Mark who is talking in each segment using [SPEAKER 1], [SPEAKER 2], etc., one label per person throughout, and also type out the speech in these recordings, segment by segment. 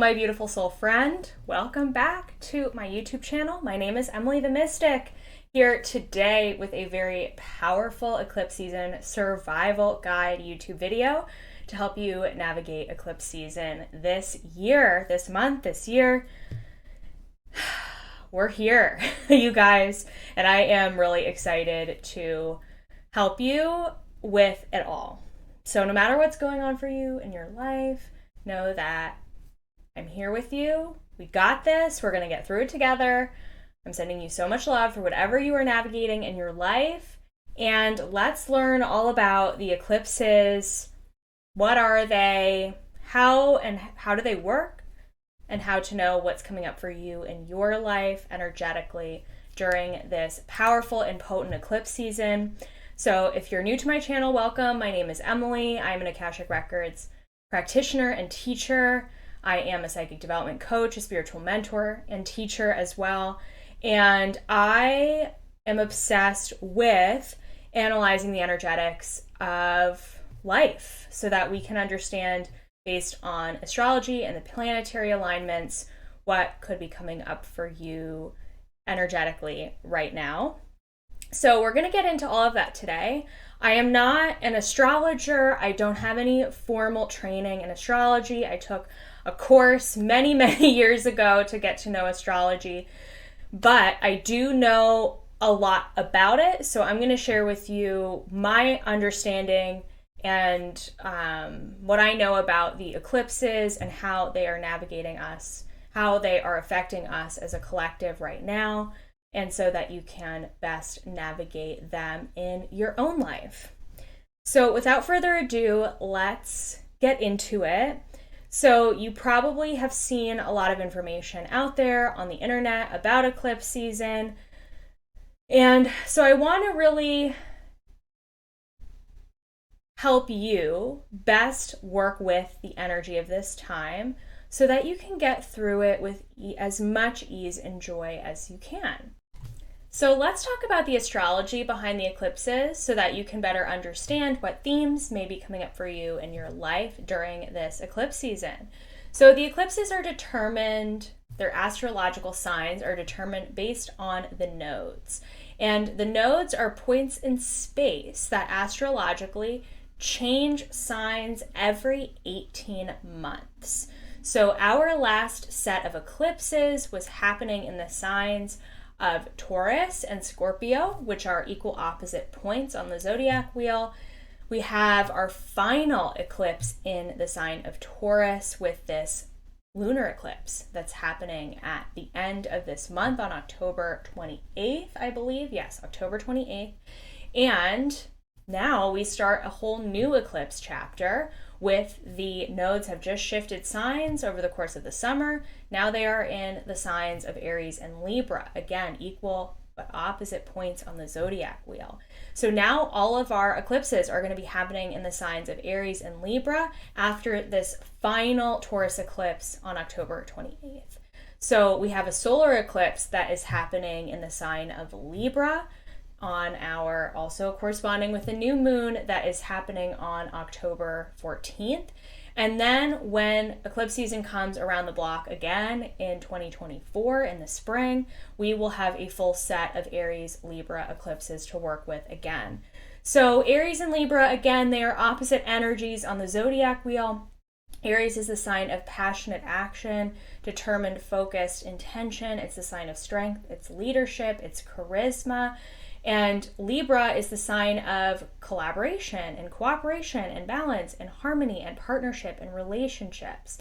[SPEAKER 1] my beautiful soul friend. Welcome back to my YouTube channel. My name is Emily the Mystic, here today with a very powerful eclipse season survival guide YouTube video to help you navigate eclipse season this year, this month, this year. We're here, you guys, and I am really excited to help you with it all. So no matter what's going on for you in your life, know that I'm here with you. We got this. We're going to get through it together. I'm sending you so much love for whatever you are navigating in your life. And let's learn all about the eclipses. What are they? How do they work? And how to know what's coming up for you in your life energetically during this powerful and potent eclipse season. So if you're new to my channel, welcome. My name is Emily. I'm an Akashic Records practitioner and teacher. I am a psychic development coach, a spiritual mentor, and teacher as well. And I am obsessed with analyzing the energetics of life so that we can understand, based on astrology and the planetary alignments, what could be coming up for you energetically right now. So we're going to get into all of that today. I am not an astrologer. I don't have any formal training in astrology. I took a course many years ago to get to know astrology, but I do know a lot about it. So I'm going to share with you my understanding and what I know about the eclipses and how they are navigating us, how they are affecting us as a collective right now, and so that you can best navigate them in your own life. So without further ado, let's get into it. So you probably have seen a lot of information out there on the internet about eclipse season. And so I want to really help you best work with the energy of this time so that you can get through it with as much ease and joy as you can. So let's talk about the astrology behind the eclipses so that you can better understand what themes may be coming up for you in your life during this eclipse season. So the eclipses are determined, their astrological signs are determined based on the nodes. And the nodes are points in space that astrologically change signs every 18 months. So our last set of eclipses was happening in the signs of Taurus and Scorpio, which are equal opposite points on the zodiac wheel. We have our final eclipse in the sign of Taurus with this lunar eclipse that's happening at the end of this month on October 28th, I believe. Yes, October 28th. And now we start a whole new eclipse chapter with the nodes have just shifted signs over the course of the summer. Now they are in the signs of Aries and Libra. Again, equal but opposite points on the zodiac wheel. So now all of our eclipses are going to be happening in the signs of Aries and Libra after this final Taurus eclipse on October 28th. So we have a solar eclipse that is happening in the sign of Libra on our, also corresponding with the new moon that is happening on October 14th. And then when eclipse season comes around the block again in 2024 in the spring, we will have a full set of Aries Libra eclipses to work with again. So Aries and Libra, again, they are opposite energies on the zodiac wheel. Aries is the sign of passionate action, determined, focused intention. It's the sign of strength, it's leadership, it's charisma. And Libra is the sign of collaboration and cooperation and balance and harmony and partnership and relationships.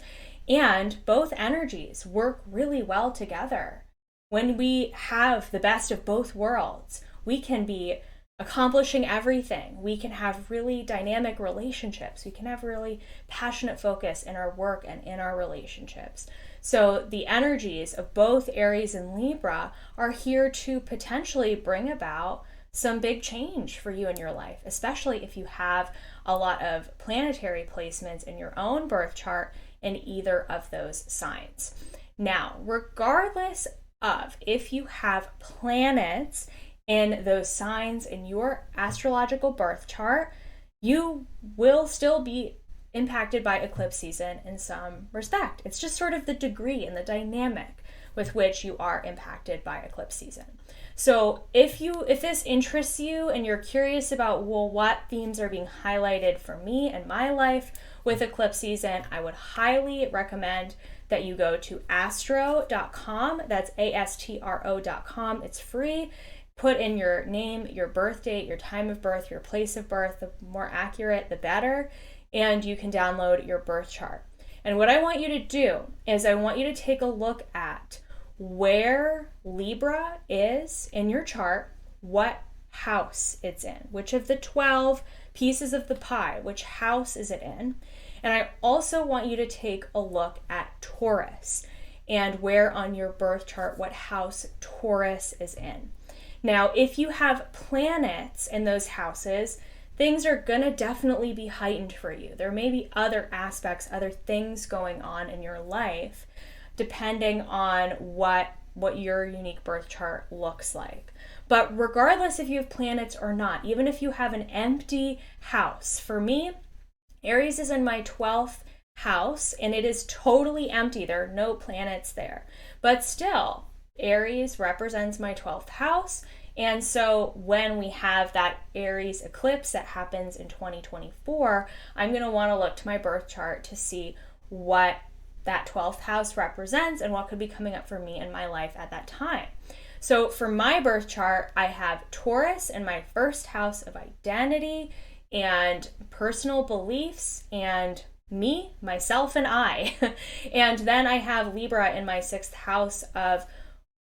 [SPEAKER 1] And both energies work really well together. When we have the best of both worlds, we can be accomplishing everything. We can have really dynamic relationships. We can have really passionate focus in our work and in our relationships. So the energies of both Aries and Libra are here to potentially bring about some big change for you in your life, especially if you have a lot of planetary placements in your own birth chart in either of those signs. Now, regardless of if you have planets in those signs in your astrological birth chart, you will still be impacted by eclipse season in some respect. It's just sort of the degree and the dynamic with which you are impacted by eclipse season. So if this interests you and you're curious about, well, what themes are being highlighted for me and my life with eclipse season, I would highly recommend that you go to astro.com. That's astro.com. It's free. Put in your name, your birth date, your time of birth, your place of birth. The more accurate, the better. And you can download your birth chart. And what I want you to do is I want you to take a look at where Libra is in your chart, what house it's in, which of the 12 pieces of the pie, which house is it in? And I also want you to take a look at Taurus and where on your birth chart, what house Taurus is in. Now, if you have planets in those houses, things are going to definitely be heightened for you. There may be other aspects, other things going on in your life, depending on what your unique birth chart looks like. But regardless if you have planets or not, even if you have an empty house, for me, Aries is in my 12th house and it is totally empty. There are no planets there. But still, Aries represents my 12th house. And so when we have that Aries eclipse that happens in 2024, I'm going to want to look to my birth chart to see what that 12th house represents and what could be coming up for me in my life at that time. So for my birth chart, I have Taurus in my first house of identity and personal beliefs and me, myself, and I. And then I have Libra in my 6th house of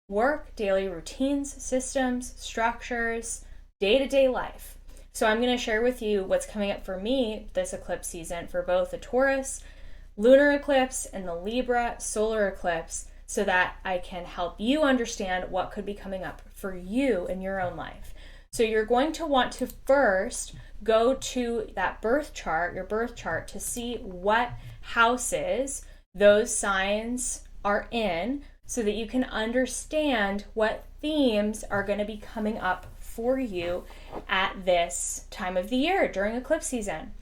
[SPEAKER 1] work, daily routines, systems, structures, day-to-day life. So I'm going to share with you what's coming up for me this eclipse season for both the Taurus lunar eclipse and the Libra solar eclipse, so that I can help you understand what could be coming up for you in your own life. So you're going to want to first go to that birth chart, your birth chart, to see what houses those signs are in, so that you can understand what themes are going to be coming up for you at this time of the year during eclipse season.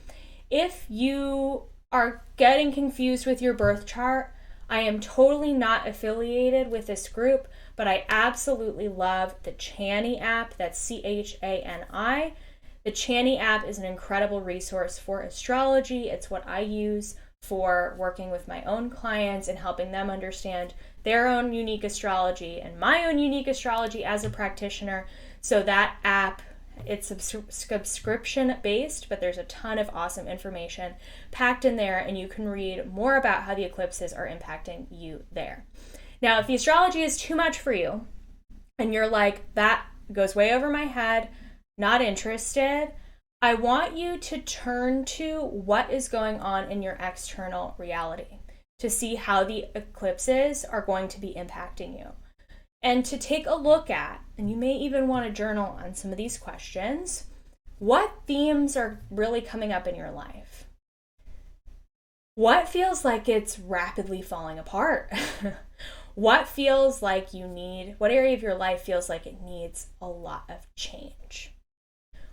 [SPEAKER 1] If you are getting confused with your birth chart, I am totally not affiliated with this group, but I absolutely love the Chani app. That's Chani. The Chani app is an incredible resource for astrology. It's what I use for working with my own clients and helping them understand their own unique astrology and my own unique astrology as a practitioner. So that app, it's subscription based, but there's a ton of awesome information packed in there, and you can read more about how the eclipses are impacting you there. Now, if the astrology is too much for you and you're like, that goes way over my head, not interested, I want you to turn to what is going on in your external reality to see how the eclipses are going to be impacting you. And to take a look at, and you may even want to journal on some of these questions, what themes are really coming up in your life? What feels like it's rapidly falling apart? What feels like what area of your life feels like it needs a lot of change?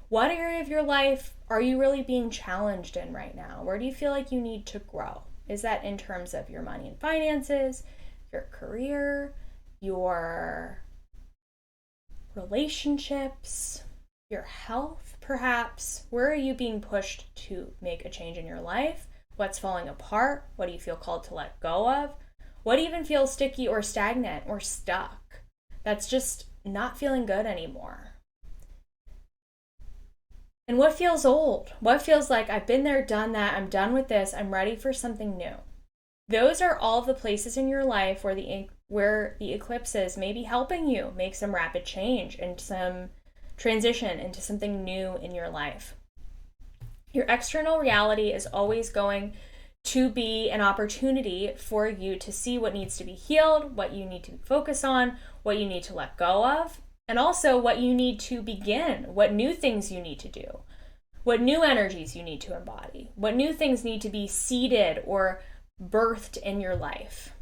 [SPEAKER 1] What area of your life are you really being challenged in right now? Where do you feel like you need to grow? Is that in terms of your money and finances, your career, your relationships, your health, perhaps? Where are you being pushed to make a change in your life? What's falling apart? What do you feel called to let go of? What even feels sticky or stagnant or stuck? That's just not feeling good anymore. And what feels old? What feels like I've been there, done that, I'm done with this, I'm ready for something new? Those are all the places in your life where the eclipses may be helping you make some rapid change and some transition into something new in your life. Your external reality is always going to be an opportunity for you to see what needs to be healed, what you need to focus on, what you need to let go of, and also what you need to begin, what new things you need to do, what new energies you need to embody, what new things need to be seeded or birthed in your life.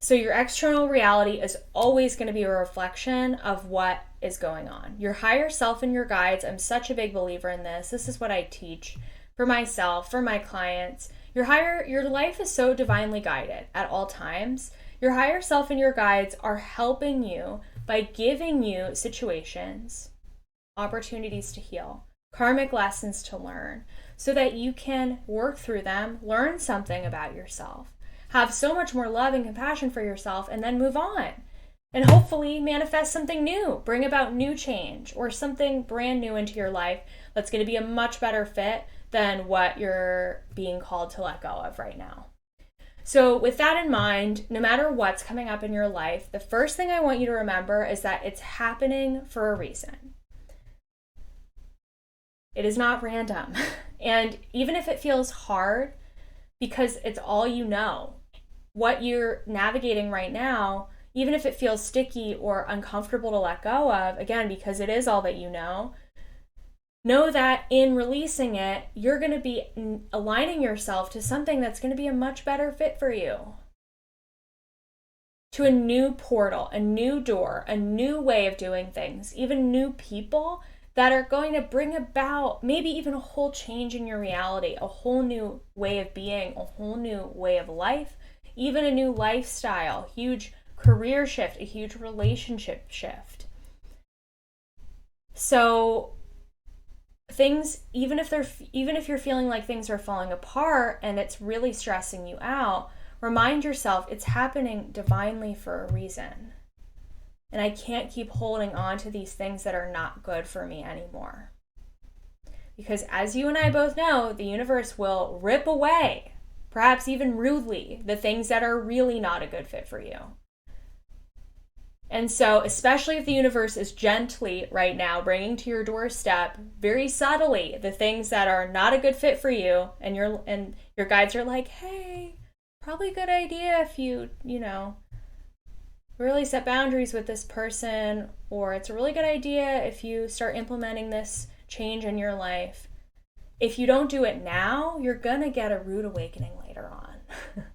[SPEAKER 1] So your external reality is always going to be a reflection of what is going on. Your higher self and your guides, I'm such a big believer in this. This is what I teach for myself, for my clients. Your life is so divinely guided at all times. Your higher self and your guides are helping you by giving you situations, opportunities to heal, karmic lessons to learn, so that you can work through them, learn something about yourself, have so much more love and compassion for yourself, and then move on. And hopefully manifest something new, bring about new change or something brand new into your life that's going to be a much better fit than what you're being called to let go of right now. So with that in mind, no matter what's coming up in your life, the first thing I want you to remember is that it's happening for a reason. It is not random. And even if it feels hard, because it's all you know, what you're navigating right now, even if it feels sticky or uncomfortable to let go of, again, because it is all that you know that in releasing it, you're going to be aligning yourself to something that's going to be a much better fit for you. To a new portal, a new door, a new way of doing things, even new people that are going to bring about maybe even a whole change in your reality, a whole new way of being, a whole new way of life, even a new lifestyle, huge career shift, a huge relationship shift. So things, even if you're feeling like things are falling apart and it's really stressing you out, remind yourself it's happening divinely for a reason. And I can't keep holding on to these things that are not good for me anymore. Because as you and I both know, the universe will rip away, perhaps even rudely, the things that are really not a good fit for you. And so, especially if the universe is gently right now bringing to your doorstep, very subtly, the things that are not a good fit for you, and your guides are like, hey, probably a good idea if you really set boundaries with this person, or it's a really good idea if you start implementing this change in your life. If you don't do it now, you're gonna get a rude awakening later on.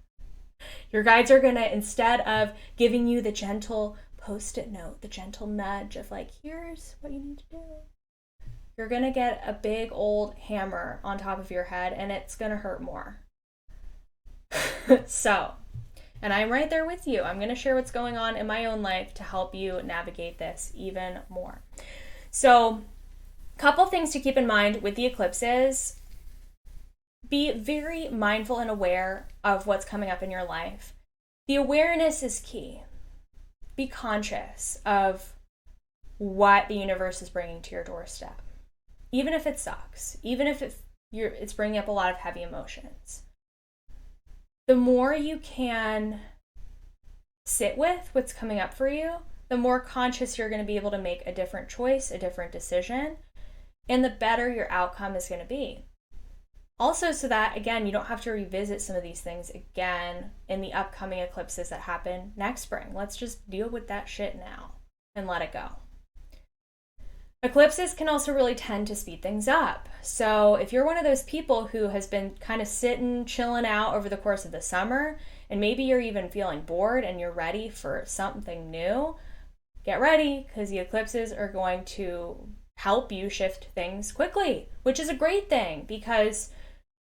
[SPEAKER 1] Your guides are gonna, instead of giving you the gentle Post-it note, the gentle nudge of like, here's what you need to do, you're gonna get a big old hammer on top of your head, and it's gonna hurt more. So, and I'm right there with you. I'm gonna share what's going on in my own life to help you navigate this even more. So, couple things to keep in mind with the eclipses. Be very mindful and aware of what's coming up in your life. The awareness is key. Be conscious of what the universe is bringing to your doorstep, even if it sucks, even if it's bringing up a lot of heavy emotions. The more you can sit with what's coming up for you, the more conscious you're going to be able to make a different choice, a different decision, and the better your outcome is going to be. Also, so that, again, you don't have to revisit some of these things again in the upcoming eclipses that happen next spring. Let's just deal with that shit now and let it go. Eclipses can also really tend to speed things up. So if you're one of those people who has been kind of sitting, chilling out over the course of the summer, and maybe you're even feeling bored and you're ready for something new, get ready, because the eclipses are going to help you shift things quickly, which is a great thing, because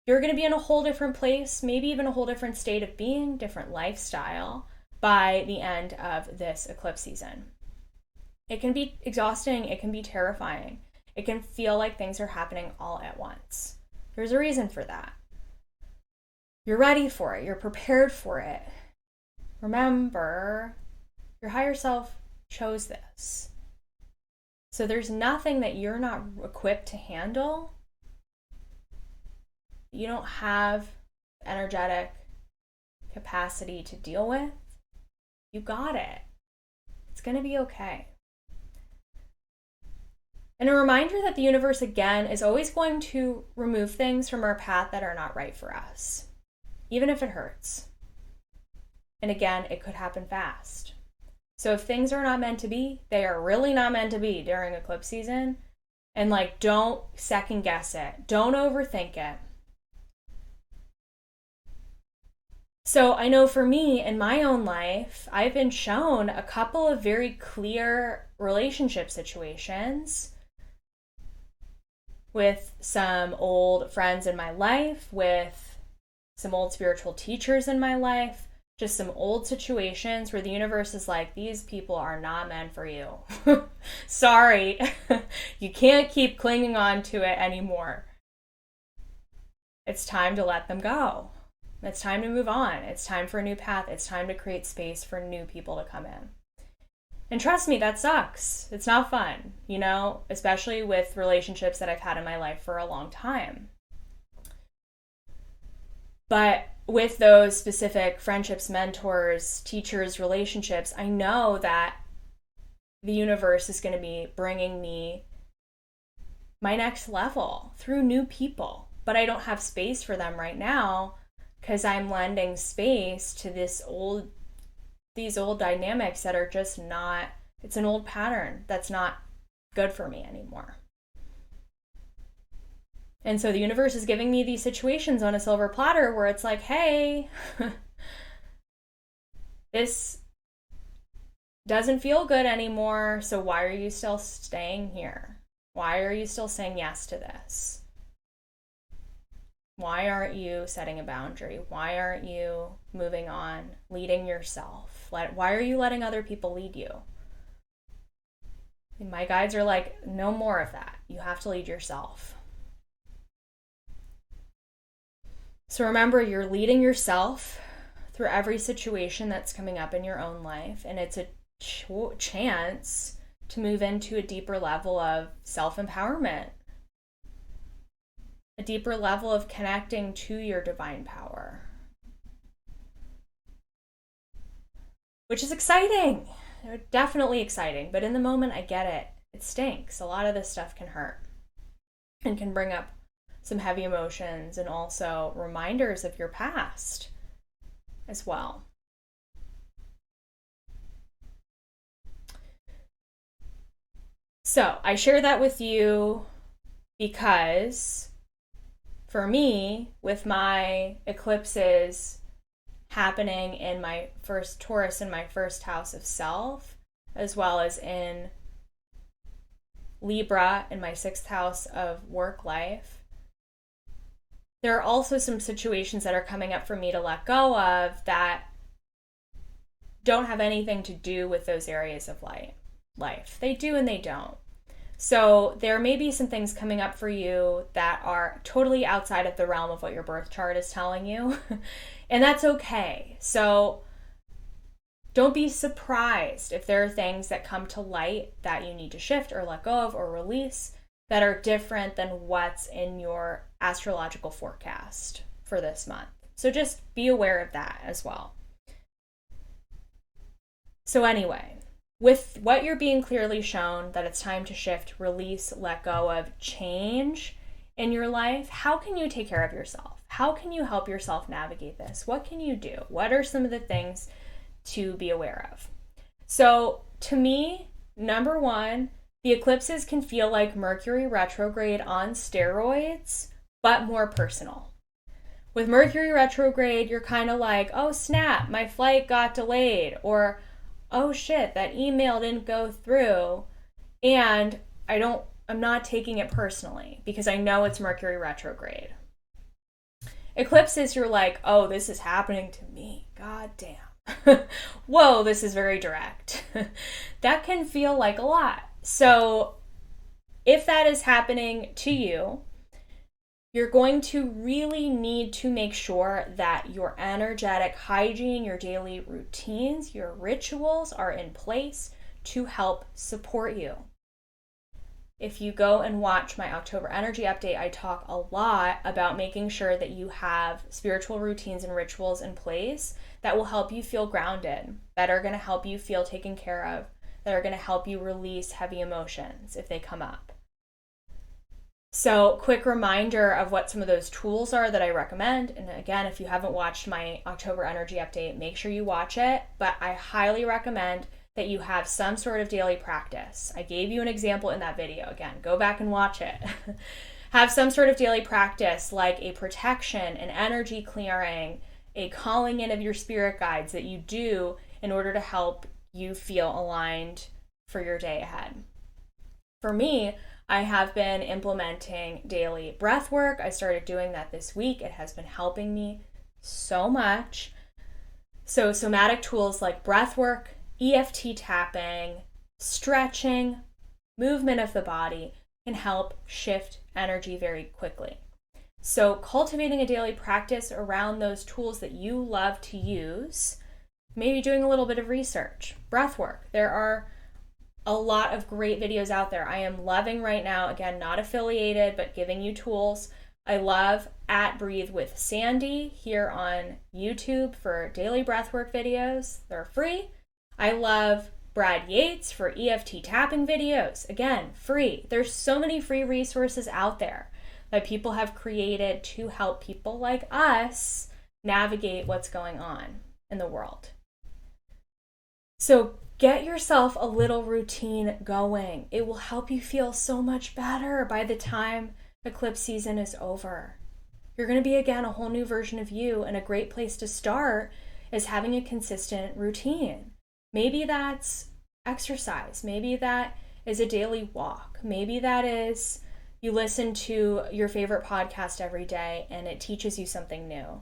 [SPEAKER 1] you're going to be in a whole different place, maybe even a whole different state of being, different lifestyle by the end of this eclipse season. It can be exhausting. It can be terrifying. It can feel like things are happening all at once. There's a reason for that. You're ready for it. You're prepared for it. Remember, your higher self chose this. So there's nothing that you're not equipped to handle. You don't have energetic capacity to deal with. You got it. It's going to be okay. And a reminder that the universe, again, is always going to remove things from our path that are not right for us, even if it hurts. And again, it could happen fast. So if things are not meant to be, they are really not meant to be during eclipse season. And don't second guess it. Don't overthink it. So I know for me in my own life, I've been shown a couple of very clear relationship situations with some old friends in my life, with some old spiritual teachers in my life, just some old situations where the universe is like, these people are not meant for you. Sorry, you can't keep clinging on to it anymore. It's time to let them go. It's time to move on. It's time for a new path. It's time to create space for new people to come in. And trust me, that sucks. It's not fun, you know, especially with relationships that I've had in my life for a long time. But with those specific friendships, mentors, teachers, relationships, I know that the universe is going to be bringing me my next level through new people. But I don't have space for them right now because I'm lending space to these old dynamics that are just not, it's an old pattern that's not good for me anymore. And so the universe is giving me these situations on a silver platter where it's like, hey, this doesn't feel good anymore. So why are you still staying here? Why are you still saying yes to this? Why aren't you setting a boundary? Why aren't you moving on, leading yourself? Why are you letting other people lead you? And my guides are like, no more of that. You have to lead yourself. So remember, you're leading yourself through every situation that's coming up in your own life, and it's a chance to move into a deeper level of self-empowerment, a deeper level of connecting to your divine power, which is exciting. Definitely exciting, but in the moment, I get it. It stinks. A lot of this stuff can hurt and can bring up some heavy emotions and also reminders of your past as well. So I share that with you because for me, with my eclipses happening in my first Taurus in my first house of self, as well as in Libra in my sixth house of work life, there are also some situations that are coming up for me to let go of that don't have anything to do with those areas of life. They do and they don't. So there may be some things coming up for you that are totally outside of the realm of what your birth chart is telling you. And that's okay. So don't be surprised if there are things that come to light that you need to shift or let go of or release that are different than what's in your astrological forecast for this month. So just be aware of that as well. So anyway, with what you're being clearly shown that it's time to shift, release, let go of, change in your life, how can you take care of yourself? How can you help yourself navigate this? What can you do? What are some of the things to be aware of? So to me, number one, the eclipses can feel like Mercury retrograde on steroids, but more personal. With Mercury retrograde, you're kind of like, oh snap, my flight got delayed, or oh shit, that email didn't go through, and I'm not taking it personally because I know it's Mercury retrograde. Eclipses, you're like, oh, this is happening to me. God damn. Whoa, this is very direct. That can feel like a lot. So if that is happening to you, you're going to really need to make sure that your energetic hygiene, your daily routines, your rituals are in place to help support you. If you go and watch my October energy update, I talk a lot about making sure that you have spiritual routines and rituals in place that will help you feel grounded, that are going to help you feel taken care of, that are going to help you release heavy emotions if they come up. So, quick reminder of what some of those tools are that I recommend. And again, if you haven't watched my October energy update, make sure you watch it. But I highly recommend that you have some sort of daily practice. I gave you an example in that video. Again, go back and watch it. Have some sort of daily practice like a protection, an energy clearing, a calling in of your spirit guides that you do in order to help you feel aligned for your day ahead. For me, I have been implementing daily breath work. I started doing that this week. It has been helping me so much. So somatic tools like breath work, EFT tapping, stretching, movement of the body can help shift energy very quickly. So cultivating a daily practice around those tools that you love to use, maybe doing a little bit of research, breath work. There are a lot of great videos out there. I am loving right now, again, not affiliated, but giving you tools. I love at Breathe with Sandy here on YouTube for daily breathwork videos. They're free. I love Brad Yates for EFT tapping videos. Again, free. There's so many free resources out there that people have created to help people like us navigate what's going on in the world. So get yourself a little routine going. It will help you feel so much better by the time eclipse season is over. You're going to be, again, a whole new version of you, and a great place to start is having a consistent routine. Maybe that's exercise. Maybe that is a daily walk. Maybe that is you listen to your favorite podcast every day and it teaches you something new.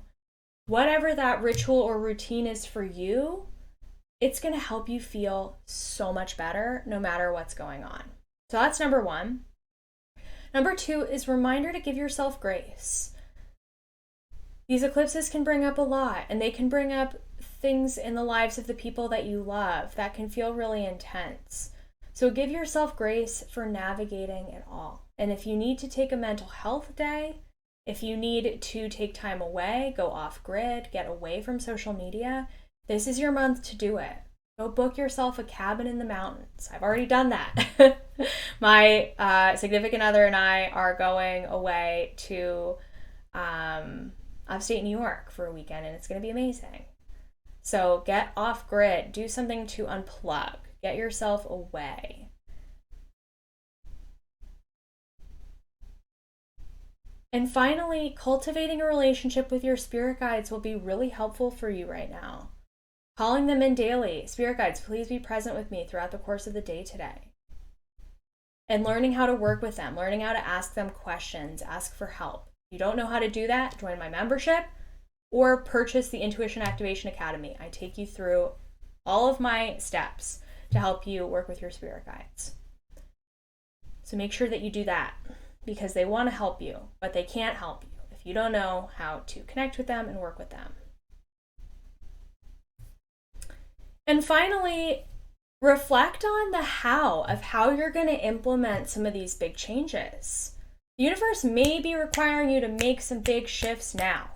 [SPEAKER 1] Whatever that ritual or routine is for you, it's going to help you feel so much better no matter what's going on. So that's number one. Number two is reminder to give yourself grace. These eclipses can bring up a lot, and they can bring up things in the lives of the people that you love that can feel really intense. So give yourself grace for navigating it all. And if you need to take a mental health day, if you need to take time away, go off grid, get away from social media, this is your month to do it. Go book yourself a cabin in the mountains. I've already done that. My significant other and I are going away to upstate New York for a weekend, and it's going to be amazing. So get off grid, do something to unplug, get yourself away. And finally, cultivating a relationship with your spirit guides will be really helpful for you right now. Calling them in daily. Spirit guides, please be present with me throughout the course of the day today. And learning how to work with them, learning how to ask them questions, ask for help. If you don't know how to do that, join my membership or purchase the Intuition Activation Academy. I take you through all of my steps to help you work with your spirit guides. So make sure that you do that, because they want to help you, but they can't help you if you don't know how to connect with them and work with them. And finally, reflect on the how of how you're going to implement some of these big changes. The universe may be requiring you to make some big shifts now,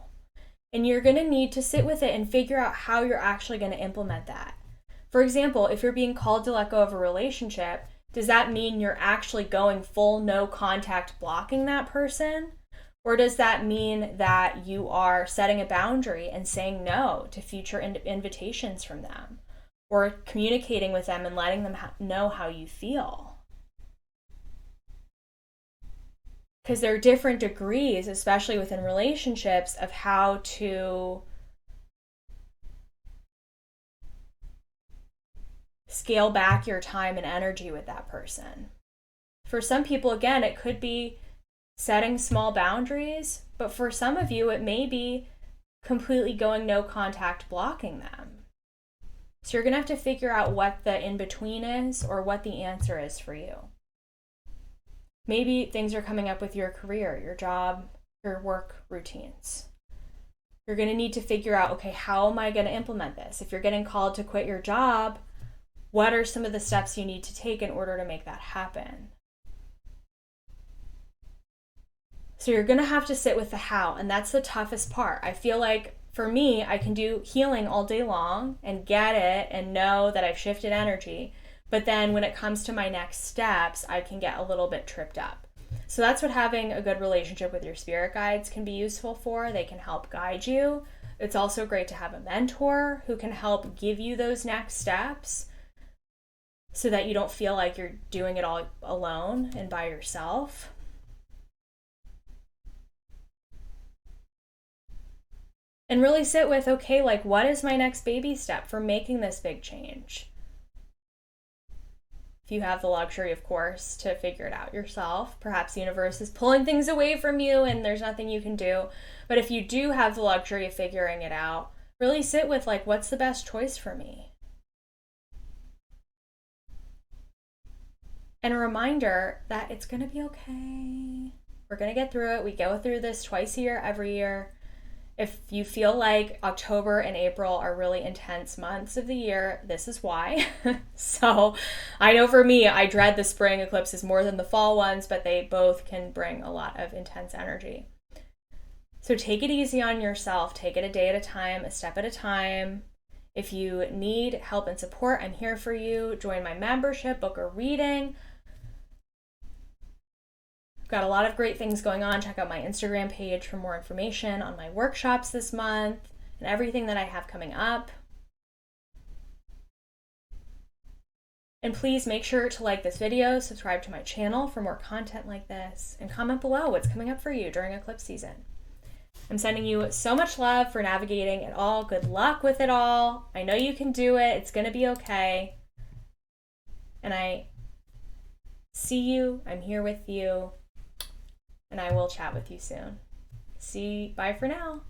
[SPEAKER 1] and you're going to need to sit with it and figure out how you're actually going to implement that. For example, if you're being called to let go of a relationship, does that mean you're actually going full no contact blocking that person? Or does that mean that you are setting a boundary and saying no to future invitations from them? Or communicating with them and letting them know how you feel? Because there are different degrees, especially within relationships, of how to scale back your time and energy with that person. For some people, again, it could be setting small boundaries, but for some of you, it may be completely going no contact blocking them. So you're going to have to figure out what the in-between is, or what the answer is for you. Maybe things are coming up with your career, your job, your work routines. You're going to need to figure out, okay, how am I going to implement this? If you're getting called to quit your job, what are some of the steps you need to take in order to make that happen? So you're going to have to sit with the how, and that's the toughest part. I feel like for me, I can do healing all day long and get it and know that I've shifted energy. But then when it comes to my next steps, I can get a little bit tripped up. So that's what having a good relationship with your spirit guides can be useful for. They can help guide you. It's also great to have a mentor who can help give you those next steps so that you don't feel like you're doing it all alone and by yourself. And really sit with, okay, like, what is my next baby step for making this big change? If you have the luxury, of course, to figure it out yourself. Perhaps the universe is pulling things away from you and there's nothing you can do. But if you do have the luxury of figuring it out, really sit with, like, what's the best choice for me? And a reminder that it's going to be okay. We're going to get through it. We go through this twice a year, every year. If you feel like October and April are really intense months of the year, this is why. So I know for me, I dread the spring eclipses more than the fall ones, but they both can bring a lot of intense energy. So take it easy on yourself. Take it a day at a time, a step at a time. If you need help and support, I'm here for you. Join my membership, book a reading. Got a lot of great things going on. Check out my Instagram page for more information on my workshops this month and everything that I have coming up. And please make sure to like this video, subscribe to my channel for more content like this, and comment below what's coming up for you during eclipse season. I'm sending you so much love for navigating it all. Good luck with it all. I know you can do it. It's going to be okay. And I see you. I'm here with you. And I will chat with you soon. Bye for now.